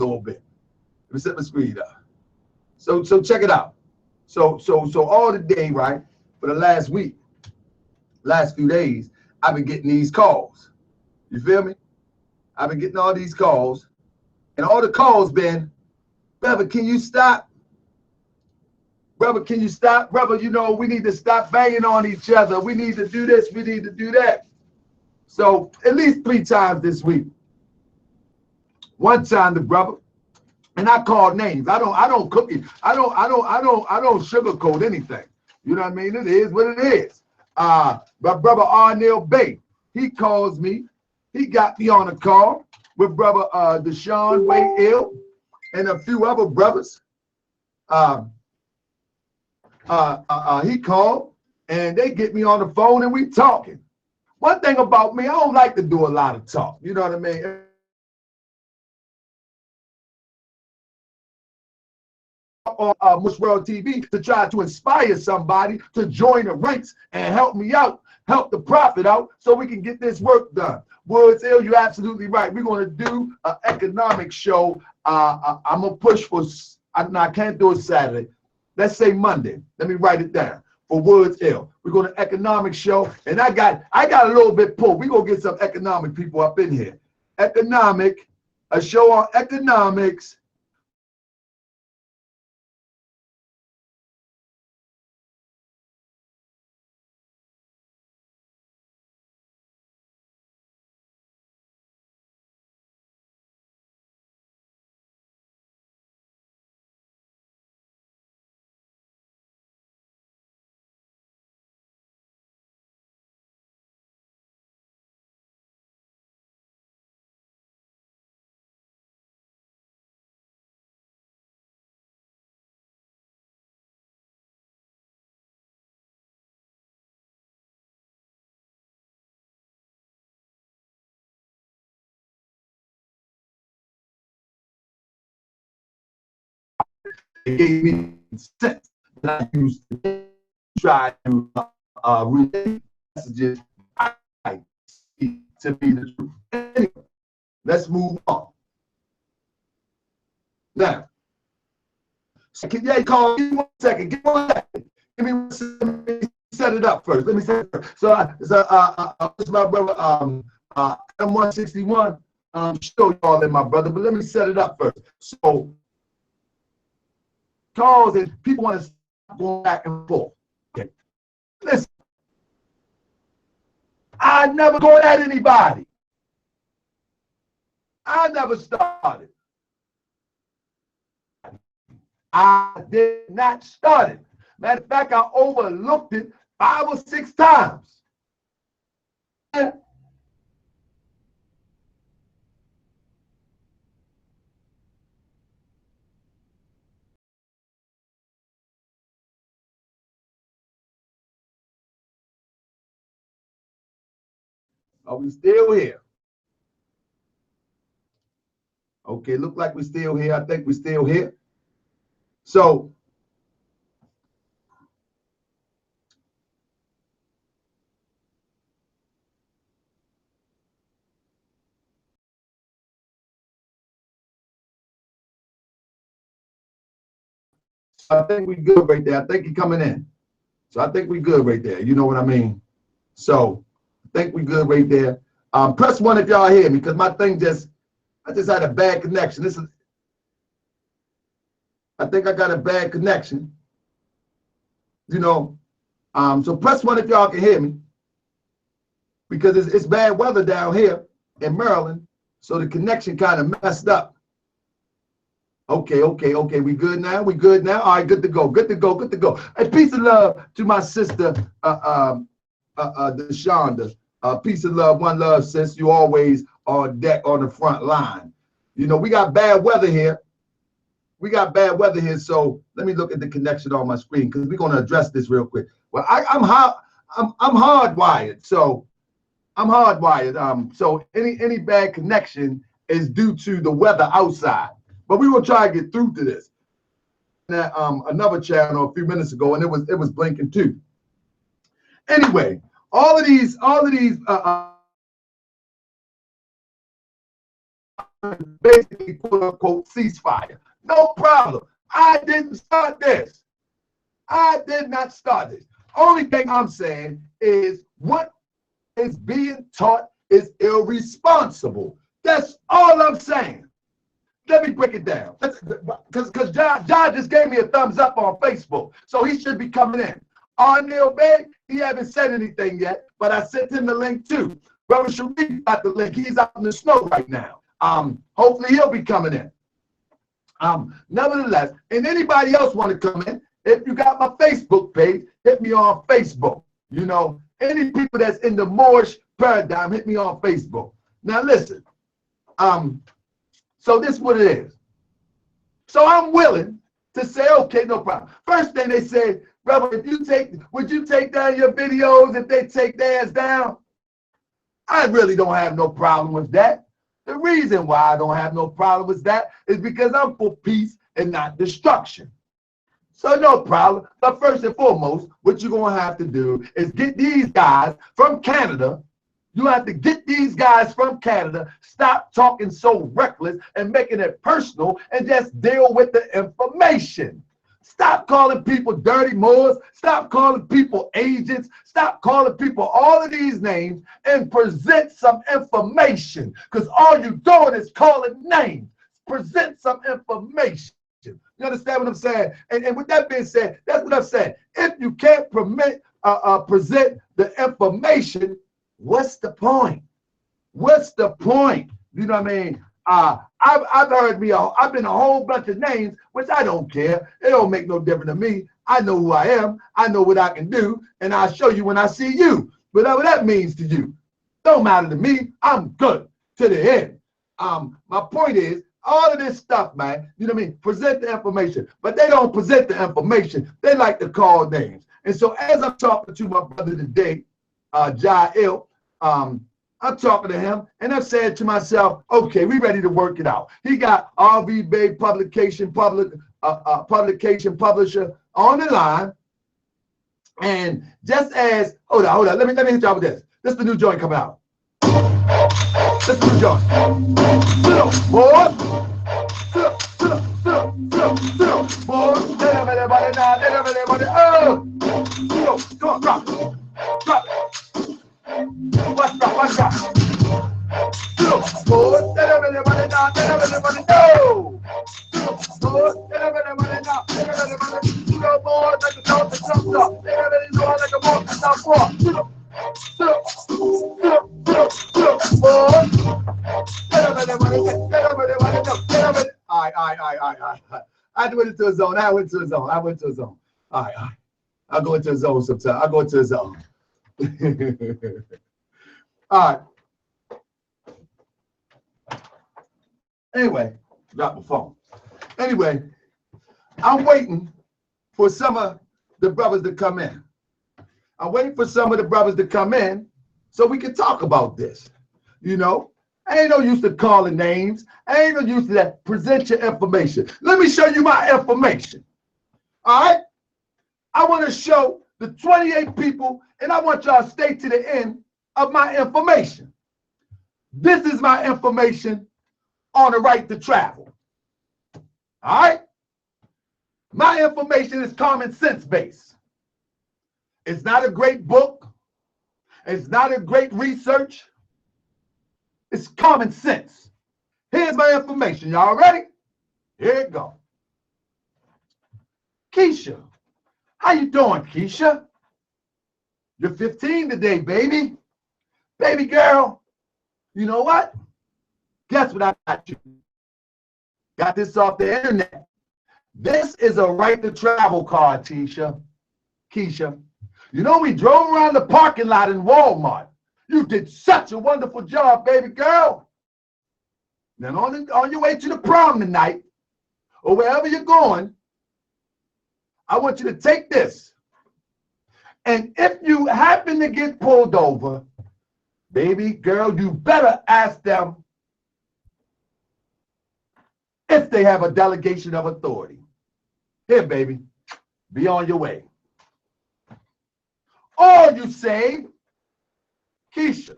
little bit. Let me set my screen up. So check it out. So all the day, right, for the last week, last few days, I've been getting these calls. You feel me? I've been getting all these calls, and all the calls been, brother, can you stop? Brother, can you stop? Brother, you know, we need to stop banging on each other. We need to do this. We need to do that. So at least 3 times this week. One time the brother, and I called names. I don't cook it. I don't sugarcoat anything. You know what I mean? It is what it is. My brother Arnell Bay, he calls me. He got me on a call with brother Deshaun Way Ill and a few other brothers. He called and they get me on the phone and we talking. One thing about me, I don't like to do a lot of talk. You know what I mean? On Moorish World TV to try to inspire somebody to join the ranks and help me out, help the prophet out so we can get this work done. Woods Hill, you're absolutely right. We're going to do an economic show. I'm going to push for, I can't do it Saturday. Let's say Monday. Let me write it down. For Woods Hill, we're going to economic show, and I got a little bit pulled. We're going to get some economic people up in here. A show on economics. It gave me sense that I used to try to relay messages to be the truth. Anyway, let's move on. Now, call me 1 second. Give me 1 second. Let me set it up first. Let me set it up. So it's my brother M161. Show y'all in my brother, but let me set it up first. So calls and people want to stop going back and forth. Okay. Listen, I never go at anybody. I never started. I did not start it. Matter of fact, I overlooked it 5 or 6 times. Are we still here? Okay, look like we're still here. I think we're still here. So, I think we're good right there. I think you're coming in. So I think we're good right there. You know what I mean? So I think we're good right there. Press 1 if y'all hear me, because my thing I just had a bad connection. I think I got a bad connection. You know, so press 1 if y'all can hear me, because it's bad weather down here in Maryland, so the connection kind of messed up. Okay. We good now? We good now? All right, good to go. Hey, peace of love to my sister, Deshonda. Peace of love, one love, sis. You always on deck on the front line. You know, we got bad weather here. So let me look at the connection on my screen, because we're going to address this real quick. Well, I'm hardwired, so I'm hardwired. So any bad connection is due to the weather outside. But we will try to get through to this. Another channel a few minutes ago, and it was blinking too. Anyway, all of these basically quote unquote ceasefire. No problem. I didn't start this. I did not start this. Only thing I'm saying is what is being taught is irresponsible. That's all I'm saying. Let me break it down. Because John just gave me a thumbs up on Facebook, so he should be coming in. Arnell Bay, he haven't said anything yet, but I sent him the link too. Brother Sharif got the link. He's out in the snow right now. Hopefully he'll be coming in. Nevertheless, and anybody else want to come in, if you got my Facebook page, hit me on Facebook. You know, any people that's in the Moorish paradigm, hit me on Facebook. Now listen, so this is what it is. So I'm willing to say, okay, no problem. First thing they say, brother, would you take down your videos if they take theirs down? I really don't have no problem with that. The reason why I don't have no problem with that is because I'm for peace and not destruction. So no problem. But first and foremost, what you're going to have to do is get these guys from Canada. You have to get these guys from Canada, stop talking so reckless and making it personal and just deal with the information. Stop calling people dirty Moors. Stop calling people agents. Stop calling people all of these names and present some information, because all you're doing is calling names. Present some information. You understand what I'm saying? And with that being said, that's what I'm saying. If you can't present the information, what's the point? What's the point? You know what I mean? I've been a whole bunch of names, which I don't care. It don't make no difference to me. I know who I am. I know what I can do, and I'll show you when I see you. Whatever that means to you, don't matter to me. I'm good to the end. My point is, all of this stuff, man, you know what I mean? Present the information, but they don't present the information. They like to call names. And so as I'm talking to my brother today, Jael, I'm talking to him, and I'm saying to myself, okay, we ready to work it out. He got RV Bay publication publisher on the line. And just as, hold on, let me hit y'all with this. This is the new joint coming out. This is the new joint. Sit up, boys. Sit up, sit up, sit up, sit up, sit up, boys. Let everybody now, let everybody, sit up, come on, drop it. Drop it. Watch drop, watch drop. Sit up, boys. Let everybody now, let everybody know. Sit up, boys. Let everybody now, let everybody know. Sit up, boys, like a dog that jumps up. Let everybody know like a monkey that jumps up. Sit up, sit up, sit up, sit up, sit up, boys. Let everybody know, let everybody know, let everybody. All right. I went into a zone. I went to a zone. All right. I'll go into a zone sometime. I'll go into a zone. All right. Anyway, drop my phone. Anyway, I'm waiting for some of the brothers to come in. I'm waiting for some of the brothers to come in so we can talk about this. You know, I ain't no use to calling names. I ain't no use to that. Present your information. Let me show you my information. All right? I want to show the 28 people, and I want y'all to stay to the end of my information. This is my information on the right to travel. All right? My information is common sense based. It's not a great book. It's not a great research. It's common sense. Here's my information. Y'all ready? Here it goes. Keisha. How you doing, Keisha? You're 15 today, baby. Baby girl, you know what? Guess what I got you? Got this off the internet. This is a right to travel card, Keisha. You know, we drove around the parking lot in Walmart. You did such a wonderful job, baby girl. Then on your way to the prom tonight, or wherever you're going, I want you to take this. And if you happen to get pulled over, baby girl, you better ask them if they have a delegation of authority. Here, baby, be on your way. Or you say, Keisha,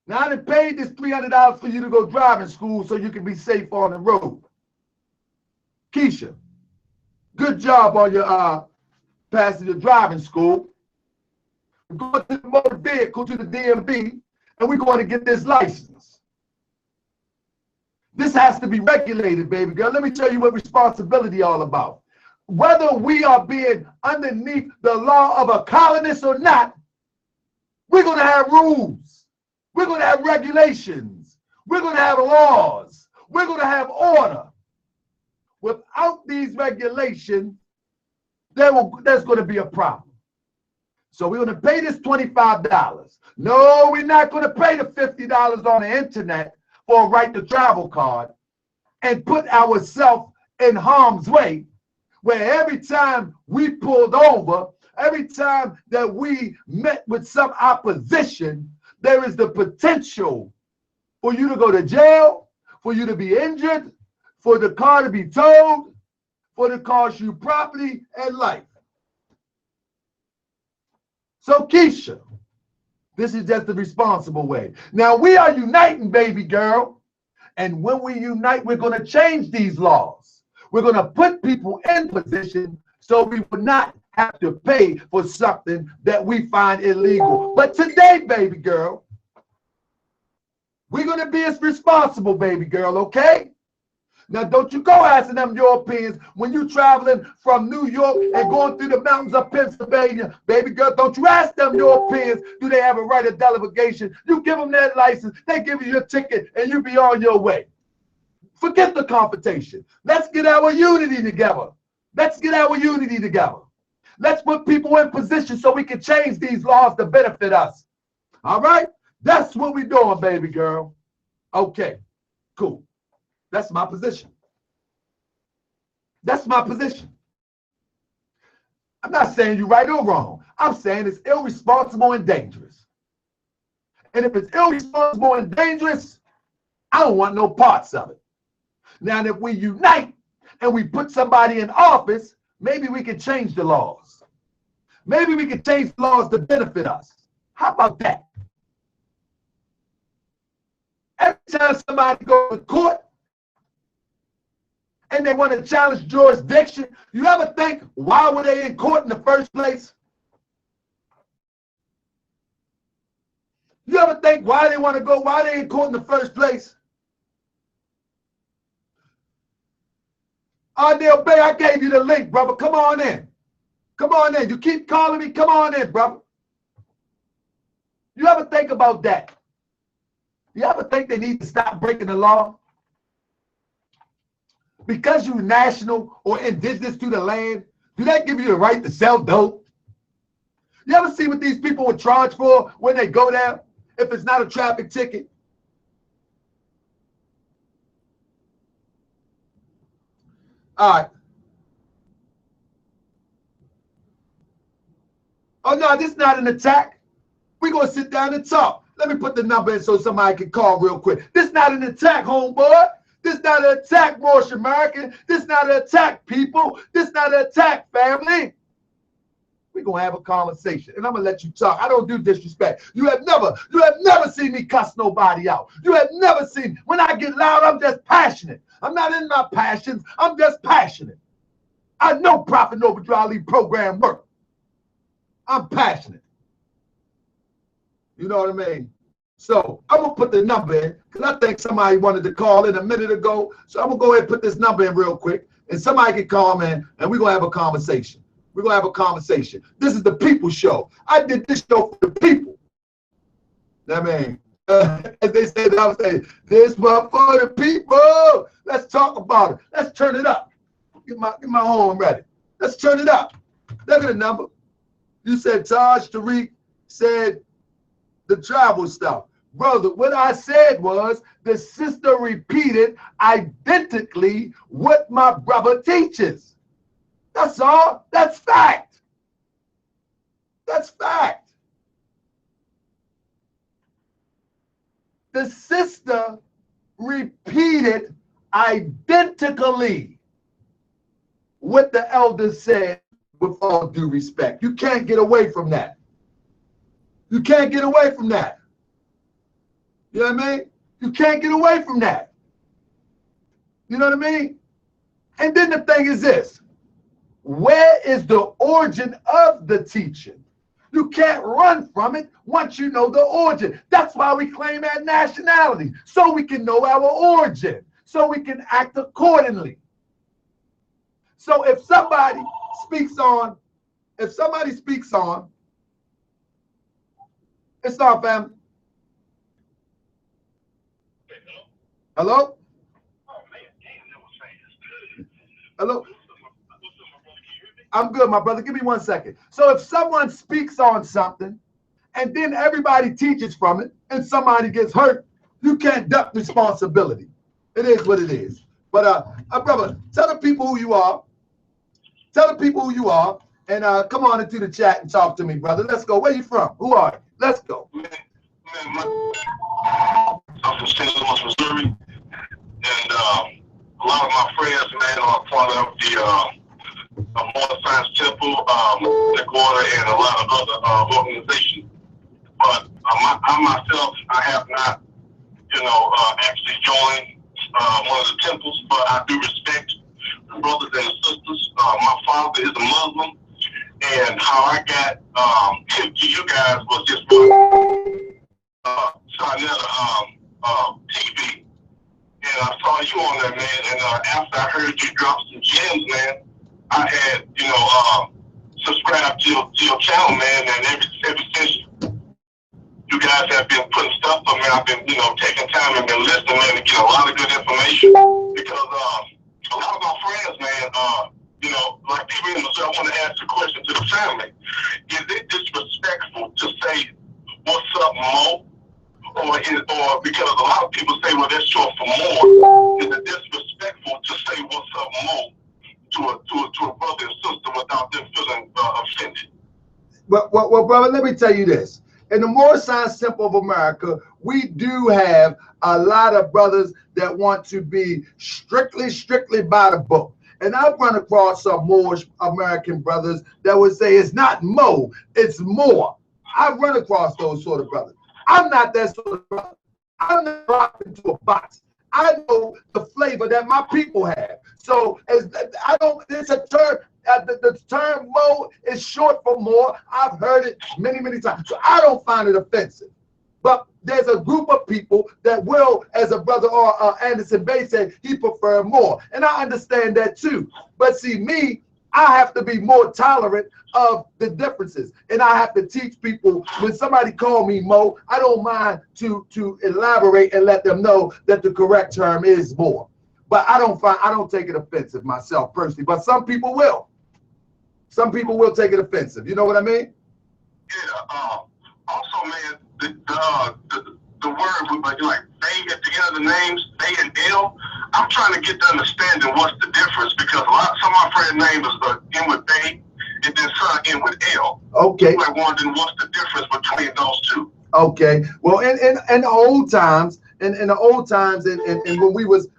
Now, I done paid this $300 for you to go driving school so you can be safe on the road. Keisha, good job on your passing your driving school. We're going to the motor vehicle to the DMV, and we're going to get this license. This has to be regulated, baby girl. Let me tell you what responsibility all about. Whether we are being underneath the law of a colonist or not, we're going to have rules. We're going to have regulations. We're going to have laws. We're going to have order. Without these regulations, there's going to be a problem. So we're going to pay this $25. No, we're not going to pay the $50 on the internet for a right to travel card and put ourselves in harm's way, where every time we pulled over, every time that we met with some opposition, there is the potential for you to go to jail, for you to be injured, for the car to be towed, for it to cost you property and life. So Keisha, this is just the responsible way. Now we are uniting, baby girl. And when we unite, we're going to change these laws. We're going to put people in position so we will not have to pay for something that we find illegal. But today, baby girl, we're going to be as responsible, baby girl, okay? Now, don't you go asking them Europeans when you're traveling from New York and going through the mountains of Pennsylvania. Baby girl, don't you ask them Europeans, do they have a right of delegation? You give them that license, they give you your ticket, and you be on your way. Forget the confrontation. Let's get our unity together. Let's get our unity together. Let's put people in position so we can change these laws to benefit us. All right? That's what we're doing, baby girl. Okay, cool. That's my position. That's my position. I'm not saying you're right or wrong. I'm saying it's irresponsible and dangerous. And if it's irresponsible and dangerous, I don't want no parts of it. Now, if we unite and we put somebody in office, maybe we can change the laws. Maybe we can change the laws to benefit us. How about that? Every time somebody goes to court, and they want to challenge jurisdiction, you ever think, why were they in court in the first place? You ever think why they want to go, why they in court in the first place? Ardell Bay, I gave you the link, brother. Come on in. Come on in. You keep calling me. Come on in, brother. You ever think about that? You ever think they need to stop breaking the law? Because you're national or indigenous to the land, do that give you the right to sell dope? You ever see what these people would charge for when they go there if it's not a traffic ticket? All right. Oh, no, this is not an attack. We're going to sit down and talk. Let me put the number in so somebody can call real quick. This is not an attack, homeboy. This is not an attack, Moorish American. This is not an attack, people. This is not an attack, family. We're going to have a conversation, and I'm going to let you talk. I don't do disrespect. You have never seen me cuss nobody out. You have never seen, when I get loud, I'm just passionate. I'm not in my passions. I'm just passionate. I know Prophet Noble Drew program work. I'm passionate. You know what I mean? So I'm going to put the number in because I think somebody wanted to call in a minute ago. So I'm going to go ahead and put this number in real quick, and somebody can call in, and we're going to have a conversation. We're going to have a conversation. This is the people show. I did this show for the people. I mean, as they said, I was saying, this one for the people. Let's talk about it. Let's turn it up. Get my horn ready. Let's turn it up. Look at the number. You said Taj Tariq said the travel stuff. Brother, what I said was the sister repeated identically what my brother teaches. That's all. That's fact. That's fact. The sister repeated identically what the elder said with all due respect. You can't get away from that. You can't get away from that. You know what I mean? You can't get away from that. You know what I mean? And then the thing is this. Where is the origin of the teaching? You can't run from it once you know the origin. That's why we claim that nationality, so we can know our origin, so we can act accordingly. So if somebody speaks on, it's on, family. Hello? Hello? I'm good, my brother. Give me 1 second. So if someone speaks on something and then everybody teaches from it and somebody gets hurt, you can't duck responsibility. It is what it is. But brother, tell the people who you are. Tell the people who you are, and come on into the chat and talk to me, brother. Let's go. Where you from? Who are you? Let's go. I'm from St. Louis, Missouri, and a lot of my friends, man, are part of the Moorish Science Temple, Decorah, and a lot of other organizations. But I myself, I have not, actually joined one of the temples, but I do respect the brothers and the sisters. My father is a Muslim, and how I got hip to you guys was just TV, and I saw you on there, man. And after I heard you drop some gems, man, I had, subscribed to your channel, man. And ever since you guys have been putting stuff up, man, I've been, taking time and been listening, man, to get a lot of good information. Because a lot of my friends, man, like people in Missouri, I want to ask a question to the family. Is it disrespectful to say, "What's up, Mo?" Or because a lot of people say, "Well, that's short for more." Is it disrespectful to say, "What's up, Mo?" to a brother and sister without them feeling offended? Well, brother, let me tell you this. In the Moorish Science Temple of America, we do have a lot of brothers that want to be strictly by the book. And I've run across some Moorish American brothers that would say it's not Mo, it's more. I've run across those sort of brothers. I'm not that sort of brother. I'm not locked into a box. I know the flavor that my people have. So it's a term. The term Mo is short for more. I've heard it many times. So I don't find it offensive. But there's a group of people that will, as a brother or Anderson Bay said, he prefer more. And I understand that too. But see, me, I have to be more tolerant of the differences. And I have to teach people, when somebody call me Mo, I don't mind to elaborate and let them know that the correct term is more. But I don't take it offensive myself personally. But some people will. Some people will take it offensive. You know what I mean? Yeah. Also, man, the word, like they at the end of the names, they and L. I'm trying to get the understanding what's the difference, because some of my friends' names is end with they, and then some end with L. Okay. I'm wondering what's the difference between those two. Okay. Well, in the old times, and when we was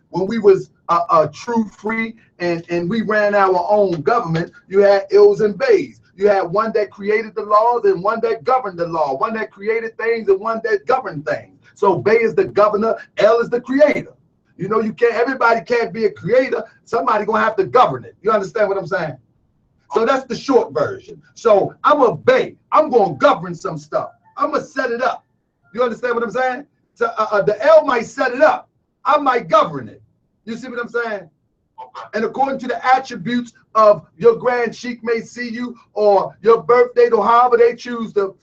true free and we ran our own government, you had ills and bays. You had one that created the laws and one that governed the law, one that created things and one that governed things. So Bay is the governor, L is the creator. Everybody can't be a creator. Somebody gonna have to govern it. You understand what I'm saying? So that's the short version. So I'm a Bay. I'm gonna govern some stuff. I'm gonna set it up. You understand what I'm saying? So the L might set it up. I might govern it. You see what I'm saying? And according to the attributes of your grand sheik may see you, or your birth date, or however they choose to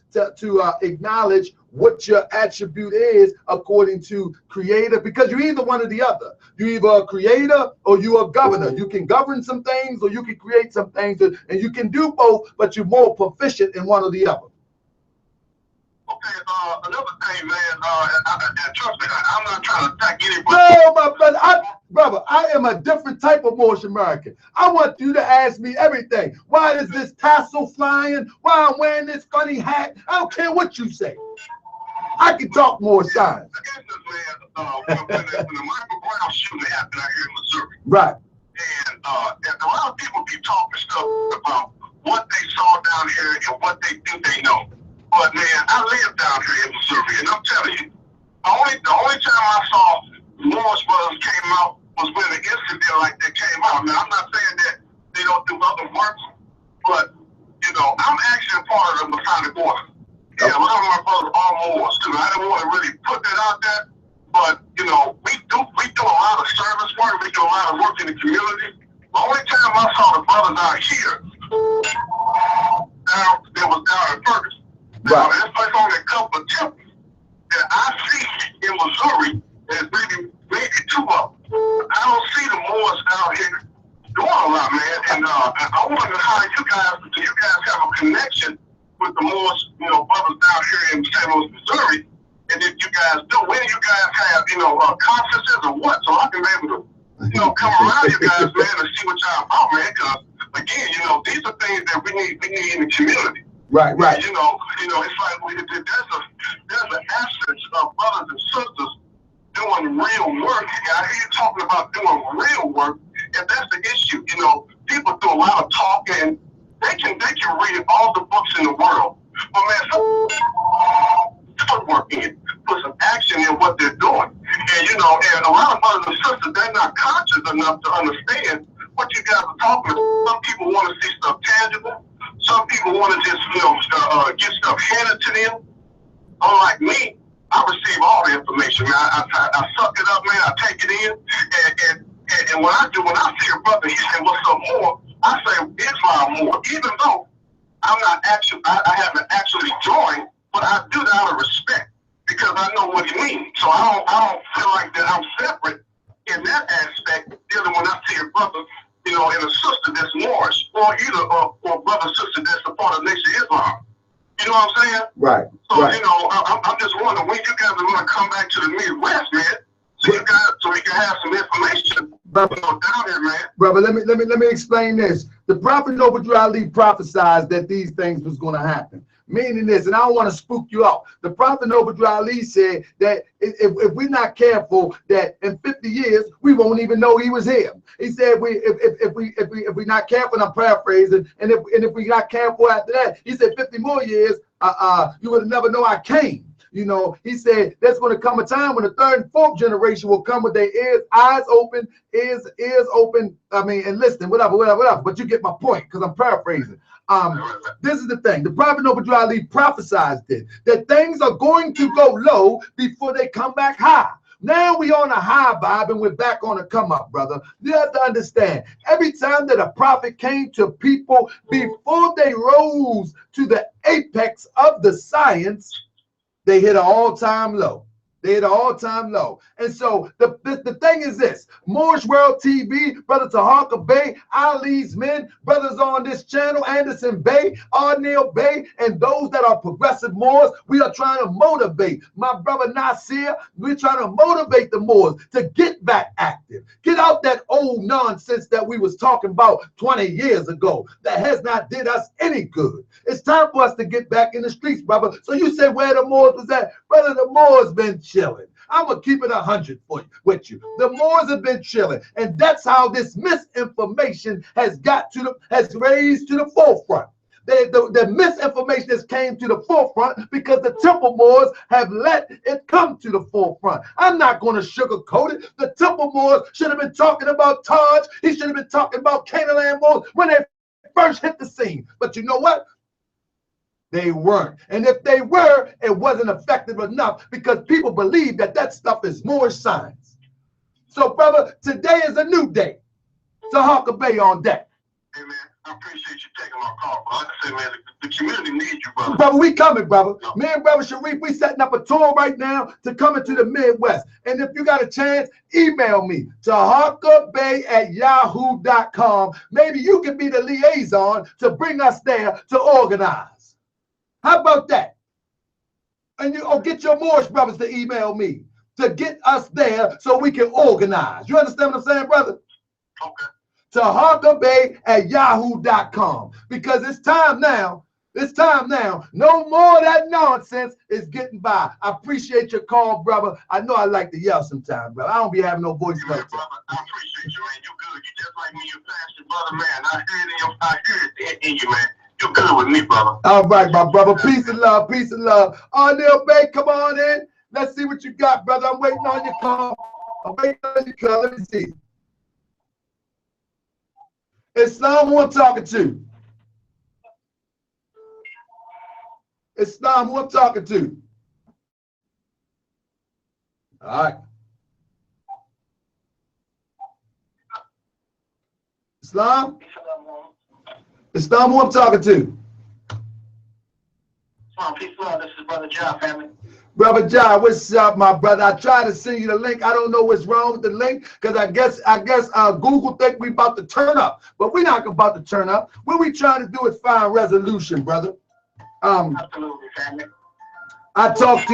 acknowledge what your attribute is according to creator, because you're either one or the other. You're either a creator or you're a governor. You can govern some things or you can create some things, and you can do both, but you're more proficient in one or the other. Okay, another thing, man, and trust me, I'm not trying to attack anybody. No, my brother, I am a different type of Moorish American. I want you to ask me everything. Why is this tassel flying? Why I'm wearing this funny hat? I don't care what you say. I can talk more science. When the Michael Brown shooting happened out here in Missouri. Right. And a lot of people keep talking stuff about what they saw down here and what they think they know. But man, I live down here in Missouri, and I'm telling you, The only time I saw Moorish Brothers came out was when the incident like that came out. Now, I'm not saying that they don't do other work, but, I'm actually a part of the Masonic Order. Yeah, a lot of my brothers are Moors, too. I didn't want to really put that out there, but, we do a lot of service work. We do a lot of work in the community. The only time I saw the brothers out here, there was down in Ferguson. Now, there's like only a couple of temples that I see in Missouri. There's maybe two of them. I don't see the Moors out here doing a lot, man. And I wonder how do you guys have a connection with the Moors, brothers down here in St. Louis, Missouri? And if you guys do, when do you guys have, conferences or what? So I can be able to, come around you guys, man, and see what y'all about, man. Because again, these are things that we need in the community. Right. And, it's like there's an absence of brothers and sisters doing real work. I hear you talking about doing real work, and that's the issue. People do a lot of talking. They can read all the books in the world, but man, footwork in, put some action in what they're doing. And and a lot of brothers and sisters, they're not conscious enough to understand what you guys are talking about. Some people want to see stuff tangible. Some people want to just, get stuff handed to them. Unlike me, I receive all the information, man. I suck it up, man. I take it in. And when I see a brother, he say, what's up more? I say, Islam more. Even though I haven't actually joined, but I do that out of respect because I know what he means. So I don't feel like that I'm separate in that aspect. Dealing when I see a brother, and a sister that's Moorish, or or brother sister that's a part of Nation of Islam. You know what I'm saying? Right. So right. I'm just wondering when you guys are going to come back to the Midwest, man. So we can have some information down here, man. Brother, let me explain this. The Prophet Noble Ali prophesied that these things was going to happen. Meaning this, and I don't want to spook you out. The Prophet Noble Ali said that if we're not careful, that in 50 years we won't even know he was here. He said if we're not careful, and I'm paraphrasing, and if we're not careful after that, he said 50 more years, you would never know I came. He said there's going to come a time when the third and fourth generation will come with their eyes open, ears open. And listening, whatever. But you get my point because I'm paraphrasing. This is the thing. The Prophet Noble Ali prophesied this, that things are going to go low before they come back high. Now we on a high, Bob, and we're back on a come up, brother. You have to understand, every time that a prophet came to people before they rose to the apex of the science, they hit an all-time low. And so the thing is this: Moorish World TV, Brother Tahaka Bey, Ali's Men, brothers on this channel, Anderson Bey, Arnil Bey, and those that are progressive Moors, we are trying to motivate. My brother Nasir, we're trying to motivate the Moors to get back active. Get out that old nonsense that we was talking about 20 years ago that has not did us any good. It's time for us to get back in the streets, brother. So you say where the Moors was at? Brother, the Moors been chilling. I'm gonna keep it 100 with you. The Moors have been chilling, and that's how this misinformation has raised to the forefront. The misinformation has came to the forefront because the Temple Moors have let it come to the forefront. I'm not going to sugarcoat it. The Temple Moors should have been talking about Taj. He should have been talking about Canaan Moors when they first hit the scene. But you know what? They weren't. And if they were, it wasn't effective enough because people believe that stuff is Moorish science. So, brother, today is a new day. Tahaka Bey on deck. Hey, man, I appreciate you taking my call, bro. Like I said, man, the community needs you, brother. Brother, we coming, brother. No. Me and Brother Sharif, we setting up a tour right now to come into the Midwest. And if you got a chance, email me, tahakabey@yahoo.com. Maybe you can be the liaison to bring us there to organize. How about that? And get your Moorish brothers to email me to get us there so we can organize. You understand what I'm saying, brother? Okay. tahakabey@yahoo.com. Because it's time now. No more of that nonsense is getting by. I appreciate your call, brother. I know I like to yell sometimes, brother. I don't be having no voice. Brother, I appreciate you, man. You good. You just like me. You pastor, brother, man. I hear it in you, man. You're good with me, brother. All right, my brother. Peace and love. Arnil Bey, come on in. Let's see what you got, brother. I'm waiting on your call. I'm waiting on your call. Let me see. Islam, who I'm talking to? Islam, who I'm talking to? All right. Islam? Islam, who I'm talking to? Peace and love. This is Brother John, family. Brother John, what's up, my brother? I tried to send you the link. I don't know what's wrong with the link because I guess Google think we about to turn up, but we're not about to turn up. What we trying to do is find resolution, brother. Absolutely, family. I talked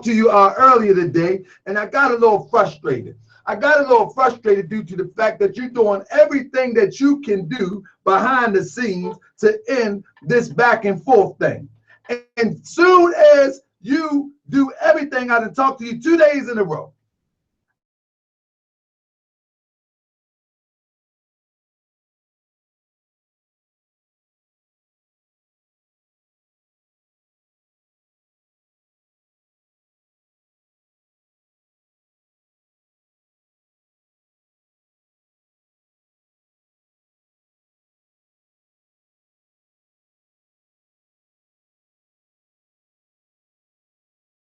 to you earlier today, and I got a little frustrated. I got a little frustrated due to the fact that you're doing everything that you can do behind the scenes to end this back and forth thing. And soon as you do everything, I done talked to you 2 days in a row.